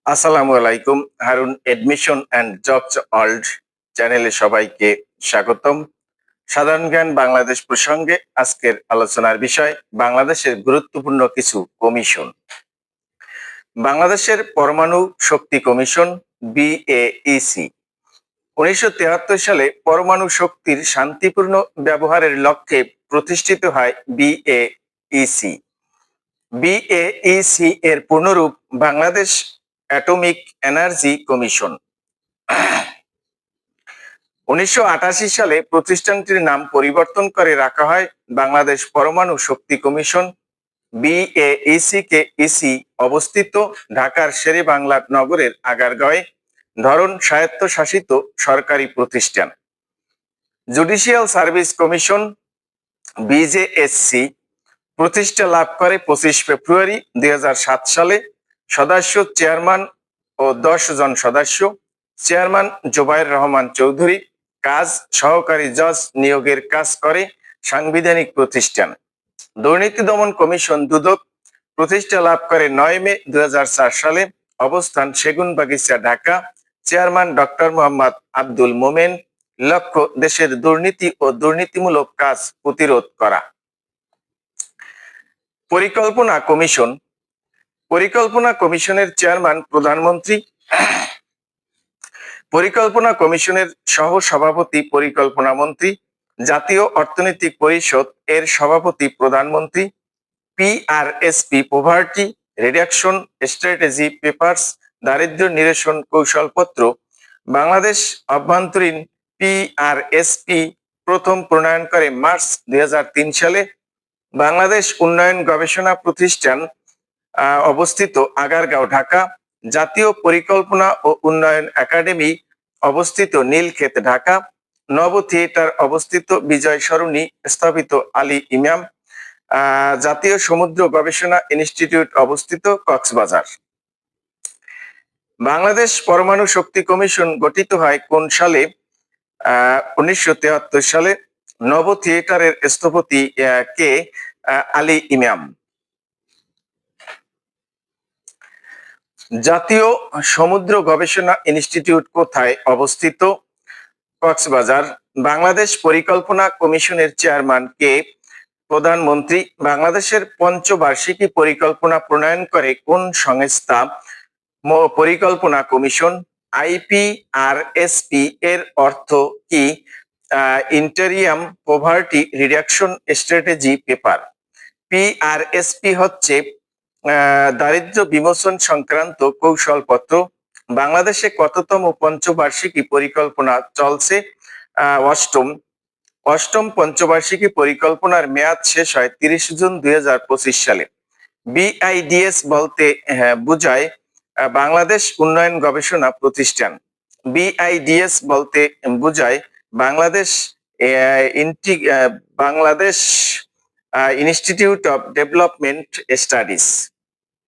আসসালামু আলাইকুম। Harun admission and jobs world চ্যানেলে সবাইকে স্বাগতম। সাধারণ জ্ঞান বাংলাদেশ প্রসঙ্গে আজকের আলোচনার বিষয় বাংলাদেশের গুরুত্বপূর্ণ কিছু কমিশন। বাংলাদেশের পরমাণু শক্তি কমিশন BAEC 1973 সালে পরমাণু শক্তির শান্তিপূর্ণ ব্যবহারের লক্ষ্যে প্রতিষ্ঠিত হয় BAEC। BAEC এর পূর্ণরূপ বাংলাদেশ অ্যাটমিক এনার্জি কমিশন। 1988 সালে প্রতিষ্ঠানটির নাম পরিবর্তন করে রাখা হয় বাংলাদেশ পরমাণু শক্তি কমিশন। BAEC কে ইসি অবস্থিত ঢাকার শেরেবাংলা নগরের আগারগাঁওয়ে, ধরন স্বায়ত্তশাসিত সরকারি প্রতিষ্ঠান। জুডিশিয়াল সার্ভিস কমিশন BJSC প্রতিষ্ঠা লাভ করে 25 ফেব্রুয়ারি 2007 সালে। সদস্য চেয়ারম্যান ও 10 জন সদস্য। চেয়ারম্যান জুবায়ের রহমান চৌধুরী। কাজ সহকারী জজ নিয়োগের কাজ করে সাংবিধানিক প্রতিষ্ঠান। দুর্নীতি দমন কমিশন দুদক প্রতিষ্ঠা লাভ করে 9 মে 2004 সালে। অবস্থান সেগুনবাগিচা, ঢাকা। Chairman doctor Mohammad Abdul Momen. লক্ষ্য দেশের দুর্নীতি ও দুর্নীতিমূলক কাজ প্রতিরোধ করা। পরিকল্পনা কমিশন। পরিকল্পনা কমিশনের চেয়ারম্যান প্রধানমন্ত্রী। পরিকল্পনা কমিশনের সহ সভাপতি পরিকল্পনা মন্ত্রী। জাতীয় অর্থনৈতিক পরিষদ এর সভাপতি প্রধানমন্ত্রী। PRSP poverty reduction strategy papers দারিদ্র্য নিরসন কৌশলপত্র। বাংলাদেশ অভ্যন্তরীণ PRSP প্রথম প্রণয়ন করে মার্চ 2003 সালে। বাংলাদেশ উন্নয়ন গবেষণা প্রতিষ্ঠান অবস্থিত আগারগাঁও, ঢাকা। জাতীয় পরিকল্পনা ও উন্নয়ন একাডেমি অবস্থিত নীলক্ষেত, ঢাকা। নব থিয়েটার অবস্থিত বিজয় সরণি স্থাপিত আলী ইমাম। জাতীয় সমুদ্র গবেষণা ইনস্টিটিউট অবস্থিত কক্সবাজার। বাংলাদেশ পরমাণু শক্তি কমিশন গঠিত হয় কোন সালে? 1973 সালে। নব থিয়েটারের স্থপতি কে? আলী ইমাম। জাতীয় সমুদ্র গবেষণা ইনস্টিটিউট কোথায় অবস্থিত? কক্সবাজার। বাংলাদেশ পরিকল্পনা কমিশনের চেয়ারম্যান কে? প্রধানমন্ত্রী। বাংলাদেশের পঞ্চবার্ষিকী পরিকল্পনা প্রণয়ন করে কোন সংস্থা? পরিকল্পনা কমিশন। IPRSP এর অর্থ কি? Interim poverty reduction strategy paper. PRSP হচ্ছে দারিদ্র্য বিমোচন সংক্রান্ত কৌশলপত্র। বাংলাদেশে কততম পঞ্চবার্ষিকী পরিকল্পনা চলছে? অষ্টম পঞ্চবার্ষিকী পরিকল্পনার মেয়াদ শেষ হয় 30 জুন 2025 সালে। BIDS বলতে বোঝায় বাংলাদেশ উন্নয়ন গবেষণা প্রতিষ্ঠান। BIDS বলতে বোঝায় Bangladesh Bangladesh institute of development studies.